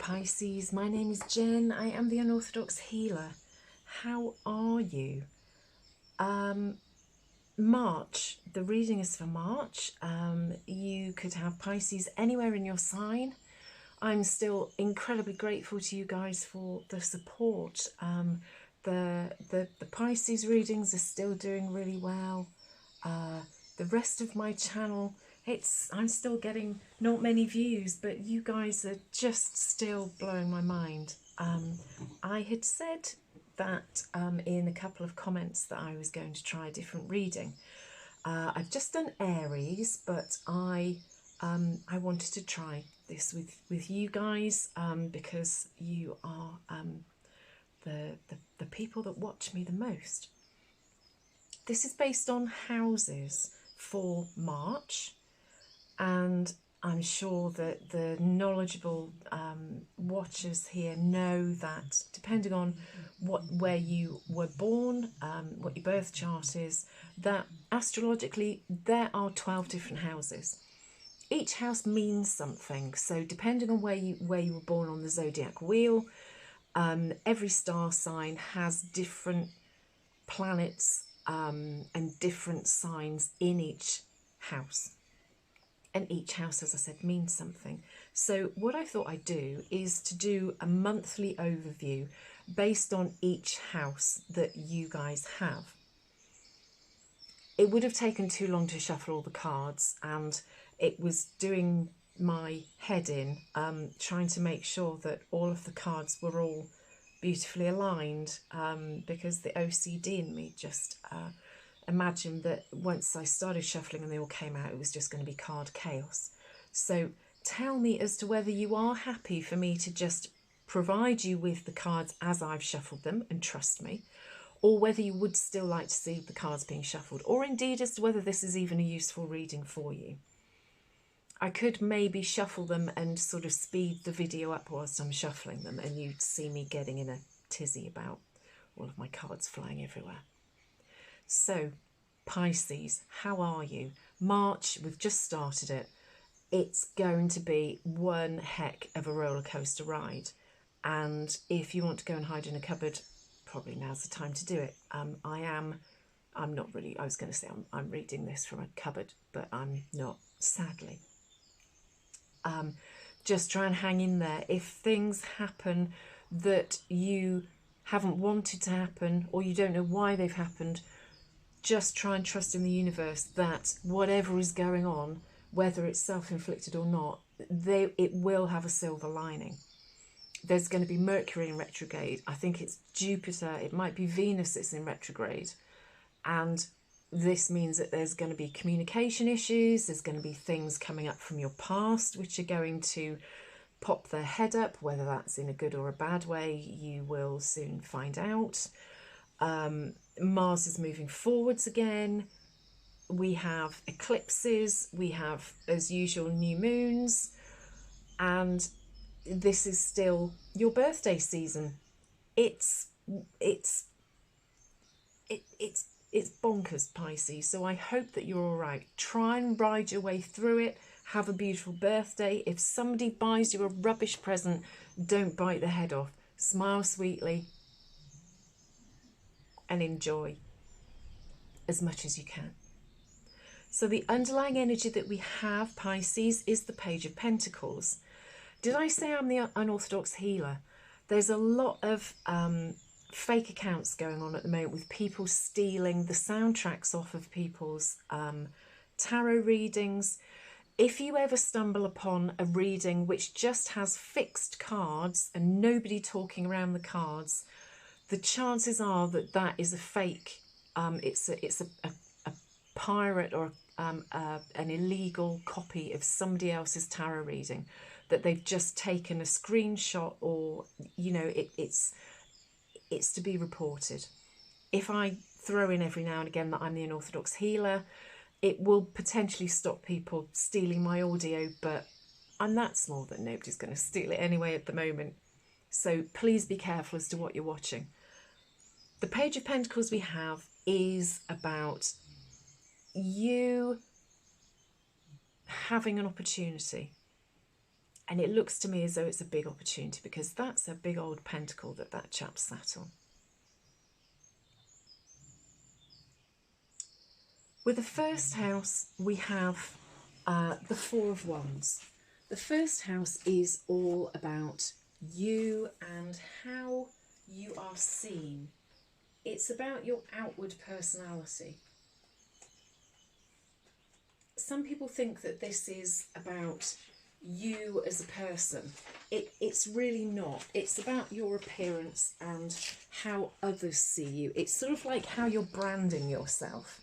Pisces, my name is Jen. I am the Unorthodox Healer. How are you? March, the reading is for March. You could have Pisces anywhere in your sign. I'm still incredibly grateful to you guys for the support. The Pisces readings are still doing really well. The rest of my channel, I'm still getting not many views, but you guys are just still blowing my mind. I had said that in a couple of comments that I was going to try a different reading. I've just done Aries, but I wanted to try this with you guys because you are the people that watch me the most. This is based on houses for March, and I'm sure that the knowledgeable watchers here know that depending on where you were born, what your birth chart is, that astrologically there are 12 different houses. Each house means something, so depending on where you were born on the zodiac wheel, every star sign has different planets and different signs in each house. And each house, as I said, means something. So what I thought I'd do is to do a monthly overview based on each house that you guys have. It would have taken too long to shuffle all the cards, and it was doing my head in, trying to make sure that all of the cards were all beautifully aligned, because the OCD in me just imagined that once I started shuffling and they all came out, it was just going to be card chaos. So tell me as to whether you are happy for me to just provide you with the cards as I've shuffled them, and trust me, or whether you would still like to see the cards being shuffled, or indeed as to whether this is even a useful reading for you. I could maybe shuffle them and sort of speed the video up whilst I'm shuffling them, and you'd see me getting in a tizzy about all of my cards flying everywhere. So, Pisces, how are you? March, we've just started it. It's going to be one heck of a roller coaster ride. And if you want to go and hide in a cupboard, probably now's the time to do it. I'm not really, I was going to say I'm reading this from a cupboard, but I'm not, sadly. Just try and hang in there. If things happen that you haven't wanted to happen, or you don't know why they've happened, just try and trust in the universe that whatever is going on, whether it's self-inflicted or not, it will have a silver lining. There's going to be Mercury in retrograde. I think it's Jupiter. It might be Venus that's in retrograde. And this means that there's going to be communication issues. There's going to be things coming up from your past which are going to pop their head up. Whether that's in a good or a bad way, you will soon find out. Mars is moving forwards again. We have eclipses. We have, as usual, new moons. And this is still your birthday season. It's bonkers, Pisces. So I hope that you're all right. Try and ride your way through it. Have a beautiful birthday. If somebody buys you a rubbish present, don't bite the head off. Smile sweetly and enjoy as much as you can. So the underlying energy that we have, Pisces, is the Page of Pentacles. Did I say I'm the Unorthodox Healer? There's a lot of fake accounts going on at the moment with people stealing the soundtracks off of people's tarot readings. If you ever stumble upon a reading which just has fixed cards and nobody talking around the cards, the chances are that that is a fake. It's a pirate or an illegal copy of somebody else's tarot reading that they've just taken a screenshot, or it's to be reported. If I throw in every now and again that I'm the Unorthodox Healer, it will potentially stop people stealing my audio, but I'm that small that nobody's going to steal it anyway at the moment. So please be careful as to what you're watching. The Page of Pentacles we have is about you having an opportunity. And it looks to me as though it's a big opportunity, because that's a big old pentacle that chap sat on. With the first house, we have the Four of Wands. The first house is all about you and how you are seen. It's about your outward personality. Some people think that this is about you as a person. It's really not. It's about your appearance and how others see you. It's sort of like how you're branding yourself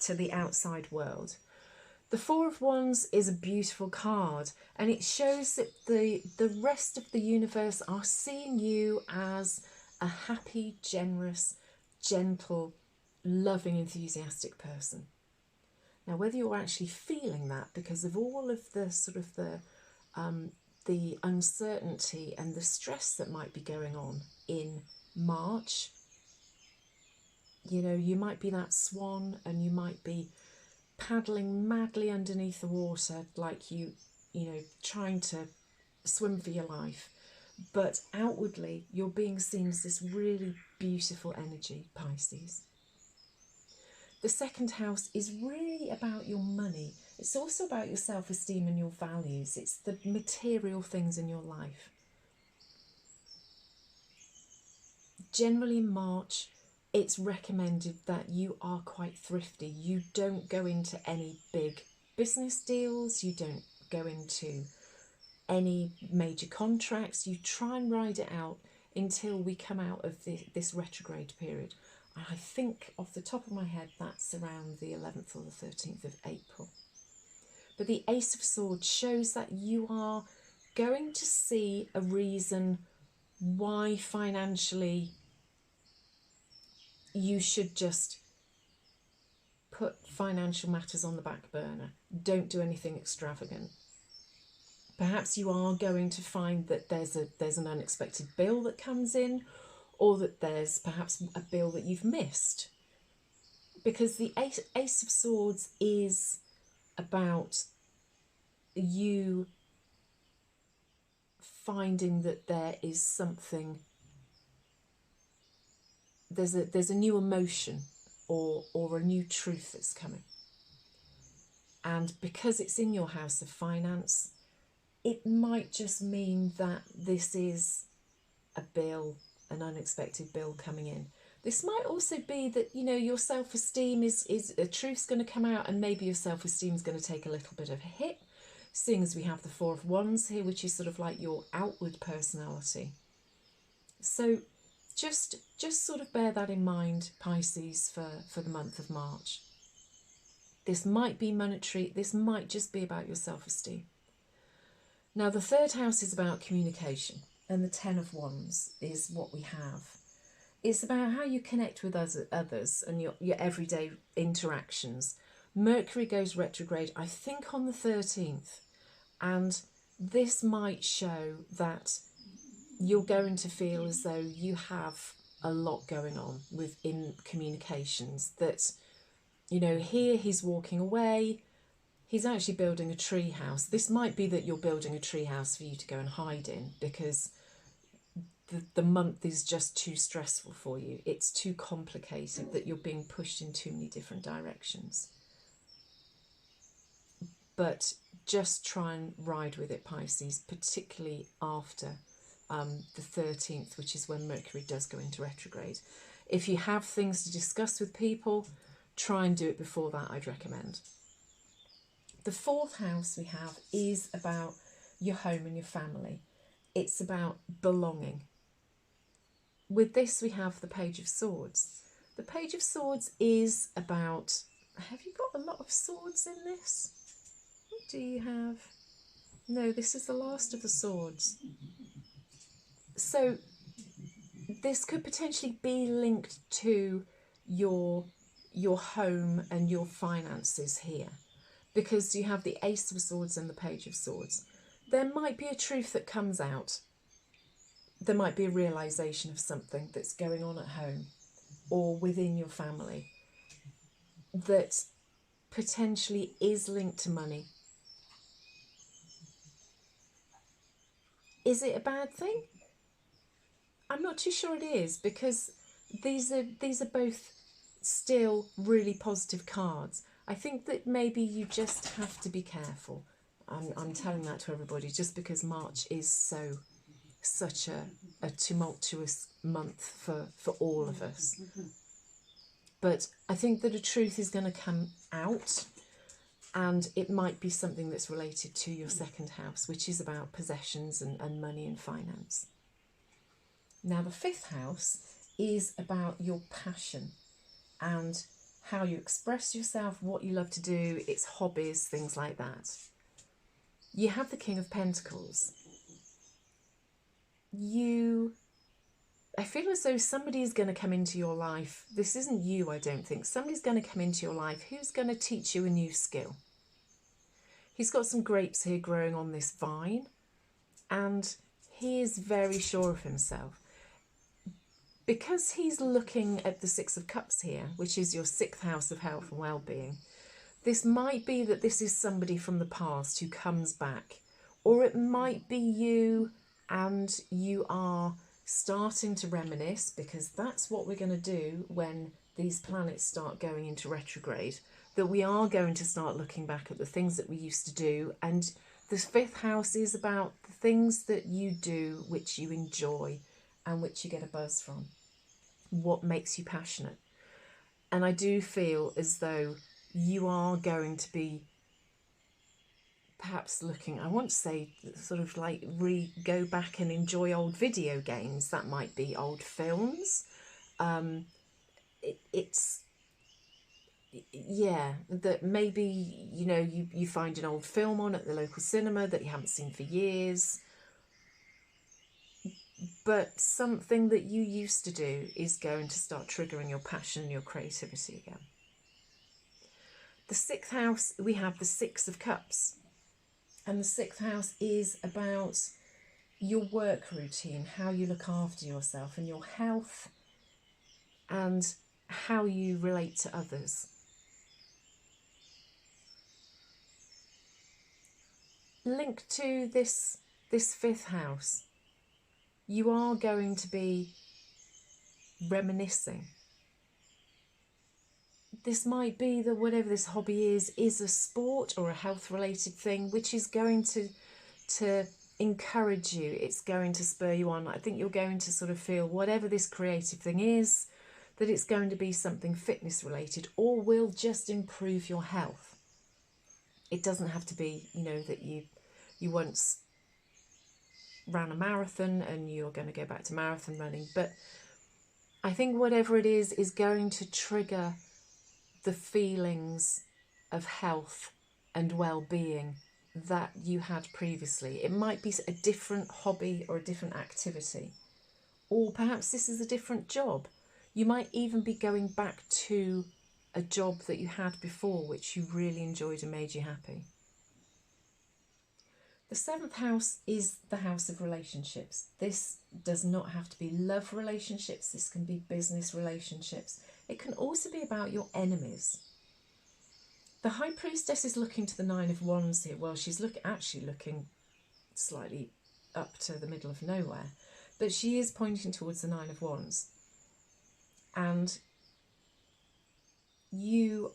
to the outside world. The Four of Wands is a beautiful card, and it shows that the rest of the universe are seeing you as a happy, generous, gentle, loving, enthusiastic person. Now, whether you're actually feeling that because of all of the sort of the uncertainty and the stress that might be going on in March, you know, you might be that swan and you might be paddling madly underneath the water, like you know, trying to swim for your life. But outwardly, you're being seen as this really beautiful energy, Pisces. The second house is really about your money. It's also about your self-esteem and your values. It's the material things in your life. Generally in March, it's recommended that you are quite thrifty. You don't go into any big business deals. You don't go into any major contracts. You try and ride it out until we come out of this retrograde period. I think off the top of my head, that's around the 11th or the 13th of April. But the Ace of Swords shows that you are going to see a reason why financially you should just put financial matters on the back burner. Don't do anything extravagant. Perhaps you are going to find that there's an unexpected bill that comes in, or that there's perhaps a bill that you've missed. Because the Ace of Swords is about you finding that there is something, there's a new emotion or a new truth that's coming. And because it's in your house of finance, it might just mean that this is a bill, an unexpected bill coming in. This might also be that, you know, your self-esteem is a truth's going to come out, and maybe your self-esteem is going to take a little bit of a hit, seeing as we have the Four of Wands here, which is sort of like your outward personality. So just sort of bear that in mind, Pisces, for the month of March. This might be monetary. This might just be about your self-esteem. Now, the third house is about communication, and the Ten of Wands is what we have. It's about how you connect with others and your everyday interactions. Mercury goes retrograde, I think, on the 13th. And this might show that you're going to feel as though you have a lot going on within communications. That, you know, here he's walking away. He's actually building a tree house. This might be that you're building a tree house for you to go and hide in, because the month is just too stressful for you. It's too complicated, that you're being pushed in too many different directions. But just try and ride with it, Pisces, particularly after the 13th, which is when Mercury does go into retrograde. If you have things to discuss with people, try and do it before that, I'd recommend. The fourth house we have is about your home and your family. It's about belonging. With this, we have the Page of Swords. The Page of Swords is about... Have you got a lot of swords in this? What do you have? No, this is the last of the swords. So this could potentially be linked to your home and your finances here, because you have the Ace of Swords and the Page of Swords. There might be a truth that comes out. There might be a realisation of something that's going on at home or within your family that potentially is linked to money. Is it a bad thing? I'm not too sure it is, because these are both still really positive cards. I think that maybe you just have to be careful. I'm telling that to everybody, just because March is such a tumultuous month for all of us. But I think that a truth is going to come out, and it might be something that's related to your second house, which is about possessions and money and finance. Now, the fifth house is about your passion and how you express yourself, what you love to do, its hobbies, things like that. You have the King of Pentacles. I feel as though somebody is going to come into your life. This isn't you, I don't think. Somebody's going to come into your life who's going to teach you a new skill. He's got some grapes here growing on this vine, and he is very sure of himself. Because he's looking at the Six of Cups here, which is your sixth house of health and well-being, this might be that this is somebody from the past who comes back, or it might be you and you are starting to reminisce, because that's what we're going to do when these planets start going into retrograde, that we are going to start looking back at the things that we used to do. And this fifth house is about the things that you do which you enjoy and which you get a buzz from, what makes you passionate. And I do feel as though you are going to be perhaps looking, I want to say, sort of like go back and enjoy old video games. That might be old films. That maybe, you find an old film on at the local cinema that you haven't seen for years. But something that you used to do is going to start triggering your passion and your creativity again. The sixth house, we have the Six of Cups. And the sixth house is about your work routine, how you look after yourself and your health, and how you relate to others. Linked to this fifth house, you are going to be reminiscing. This might be that whatever this hobby is a sport or a health related thing, which is going to encourage you. It's going to spur you on. I think you're going to sort of feel whatever this creative thing is, that it's going to be something fitness related or will just improve your health. It doesn't have to be, that you once ran a marathon and you're going to go back to marathon running. But I think whatever it is going to trigger the feelings of health and well-being that you had previously. It might be a different hobby or a different activity, or perhaps this is a different job. You might even be going back to a job that you had before which you really enjoyed and made you happy. The seventh house is the house of relationships. This does not have to be love relationships. This can be business relationships. It can also be about your enemies. The High Priestess is looking to the Nine of Wands here. Well, she's actually looking slightly up to the middle of nowhere, but she is pointing towards the Nine of Wands. And you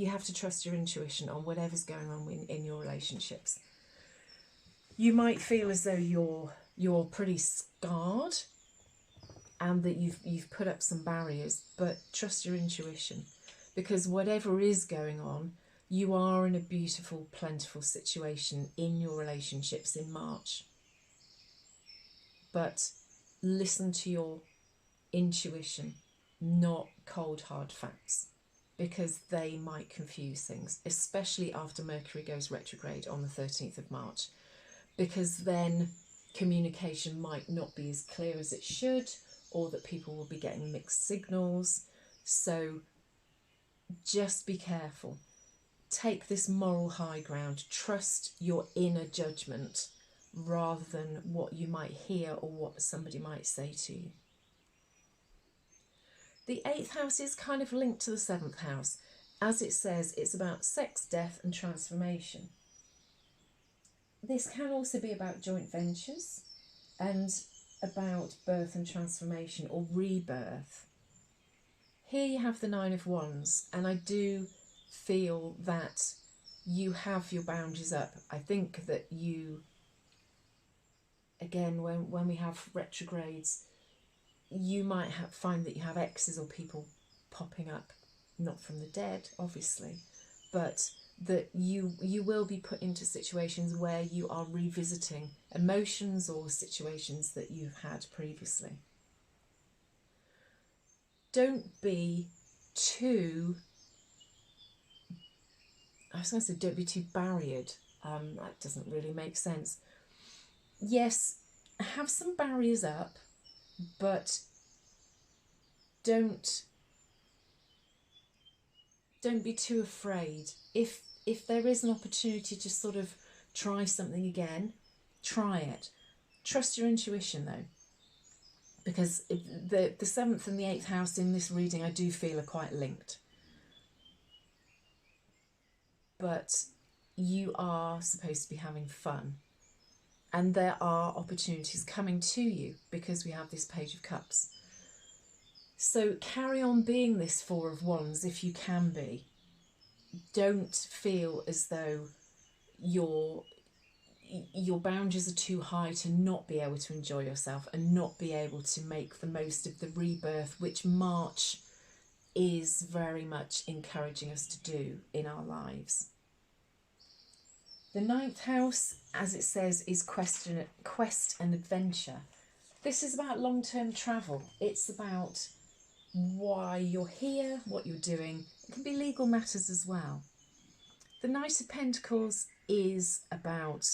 have to trust your intuition on whatever's going on in your relationships. You might feel as though you're pretty scarred and that you've put up some barriers, but trust your intuition, because whatever is going on, you are in a beautiful, plentiful situation in your relationships in March. But listen to your intuition, not cold, hard facts, because they might confuse things, especially after Mercury goes retrograde on the 13th of March, because then communication might not be as clear as it should, or that people will be getting mixed signals. So just be careful. Take this moral high ground. Trust your inner judgment rather than what you might hear or what somebody might say to you. The eighth house is kind of linked to the seventh house. As it says, it's about sex, death and transformation. this can also be about joint ventures and about birth and transformation or rebirth. Here you have the Nine of Wands, and I do feel that you have your boundaries up. I think that you, again, when we have retrogrades, you might find that you have exes or people popping up, not from the dead, obviously, but that you will be put into situations where you are revisiting emotions or situations that you've had previously. Don't be too, I was going to say don't be too barriered. That doesn't really make sense. Yes, have some barriers up, but don't be too afraid. If there is an opportunity to sort of try something again, try it. Trust your intuition though, because the 7th and the 8th house in this reading I do feel are quite linked. But you are supposed to be having fun, and there are opportunities coming to you because we have this Page of Cups. So carry on being this Four of Wands if you can be. Don't feel as though your boundaries are too high to not be able to enjoy yourself and not be able to make the most of the rebirth, which March is very much encouraging us to do in our lives. The 9th house, as it says, is quest and adventure. This is about long-term travel. It's about why you're here, what you're doing. It can be legal matters as well. The Knight of Pentacles is about,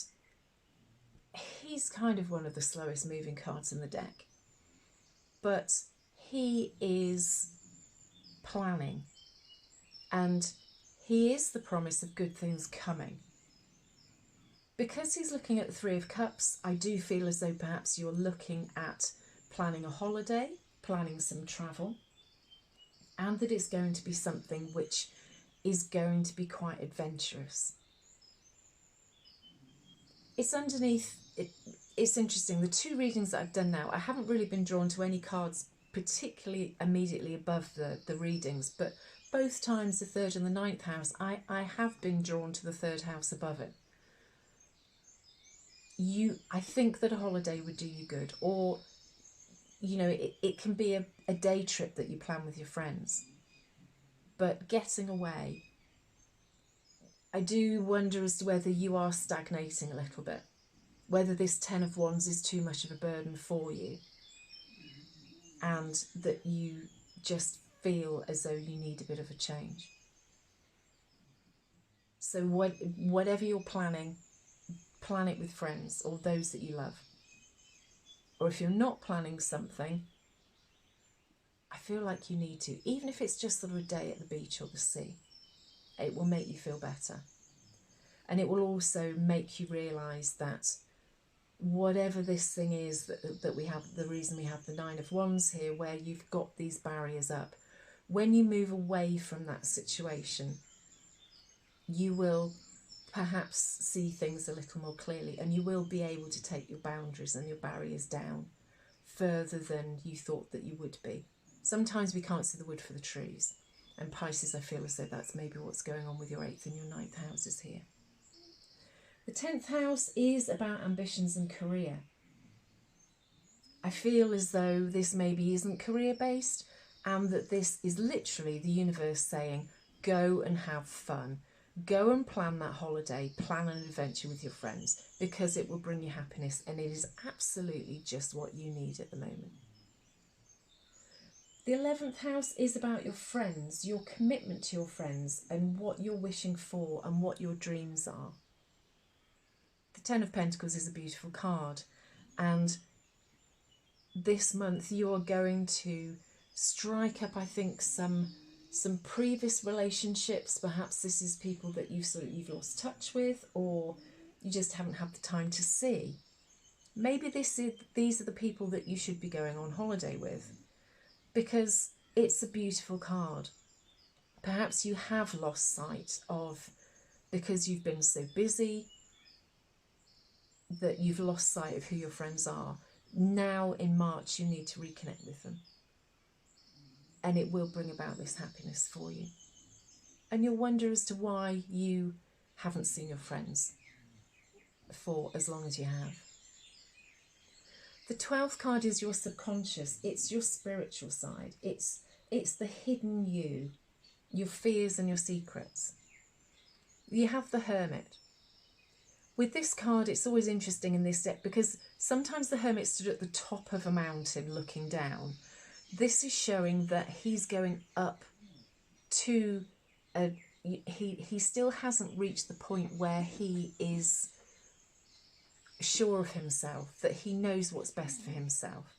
he's kind of one of the slowest moving cards in the deck, but he is planning, and he is the promise of good things coming. Because he's looking at the Three of Cups, I do feel as though perhaps you're looking at planning a holiday, planning some travel, and that it's going to be something which is going to be quite adventurous. It's underneath, it's interesting, the two readings that I've done now, I haven't really been drawn to any cards particularly immediately above the readings, but both times the 3rd and the 9th house, I have been drawn to the 3rd house above it. I think that a holiday would do you good, or you know, it can be a day trip that you plan with your friends, but getting away. I do wonder as to whether you are stagnating a little bit, whether this 10 of Wands is too much of a burden for you, and that you just feel as though you need a bit of a change. So whatever you're planning, plan it with friends or those that you love. Or if you're not planning something, I feel like you need to, even if it's just sort of a day at the beach or the sea. It will make you feel better. And it will also make you realise that whatever this thing is that we have, the reason we have the 9 of Wands here, where you've got these barriers up, when you move away from that situation, you will perhaps see things a little more clearly, and you will be able to take your boundaries and your barriers down further than you thought that you would be. Sometimes we can't see the wood for the trees, and Pisces, I feel as though that's maybe what's going on with your 8th and your 9th houses here. The 10th house is about ambitions and career. I feel as though this maybe isn't career based, and that this is literally the universe saying, go and have fun. Go and plan that holiday, plan an adventure with your friends, because it will bring you happiness, and it is absolutely just what you need at the moment. The 11th house is about your friends, your commitment to your friends, and what you're wishing for and what your dreams are. The 10 of Pentacles is a beautiful card, and this month you are going to strike up, I think, some previous relationships. Perhaps this is people that you've lost touch with, or you just haven't had the time to see. Maybe these are the people that you should be going on holiday with, because it's a beautiful card. Perhaps you have lost sight of, because you've been so busy, that you've lost sight of who your friends are. Now in March, you need to reconnect with them. And it will bring about this happiness for you. And you'll wonder as to why you haven't seen your friends for as long as you have. The 12th card is your subconscious. It's your spiritual side. It's the hidden you, your fears and your secrets. You have the Hermit. With this card, it's always interesting in this deck because sometimes the Hermit stood at the top of a mountain looking down. This is showing that he's going up to he still hasn't reached the point where he is sure of himself, that he knows what's best for himself.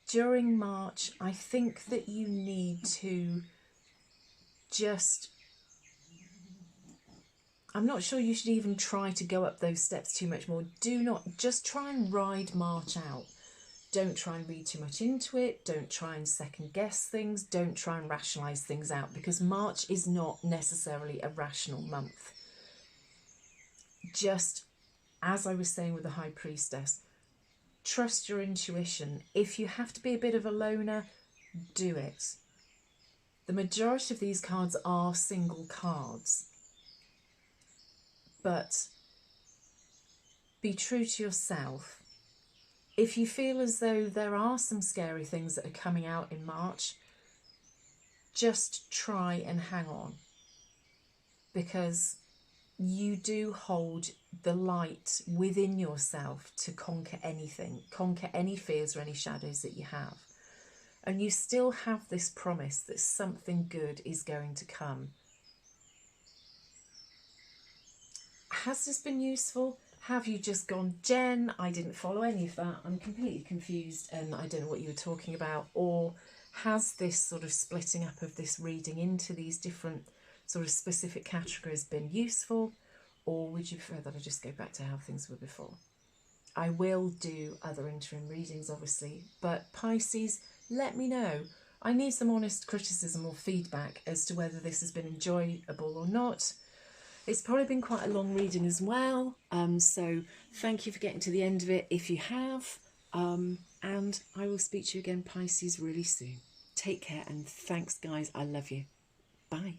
During March, I think that you need to just, I'm not sure you should even try to go up those steps too much more. Do not, just try and ride March out. Don't try and read too much into it. Don't try and second guess things. Don't try and rationalise things out, because March is not necessarily a rational month. Just, as I was saying with the High Priestess, trust your intuition. If you have to be a bit of a loner, do it. The majority of these cards are single cards. But be true to yourself. If you feel as though there are some scary things that are coming out in March, just try and hang on, because you do hold the light within yourself to conquer anything, conquer any fears or any shadows that you have. And you still have this promise that something good is going to come. Has this been useful? Have you just gone, Jen, I didn't follow any of that, I'm completely confused and I don't know what you were talking about? Or has this sort of splitting up of this reading into these different sort of specific categories been useful? Or would you prefer that I just go back to how things were before? I will do other interim readings, obviously, but Pisces, let me know. I need some honest criticism or feedback as to whether this has been enjoyable or not. It's probably been quite a long reading as well, so thank you for getting to the end of it if you have, and I will speak to you again, Pisces, really soon. Take care, and thanks, guys. I love you. Bye.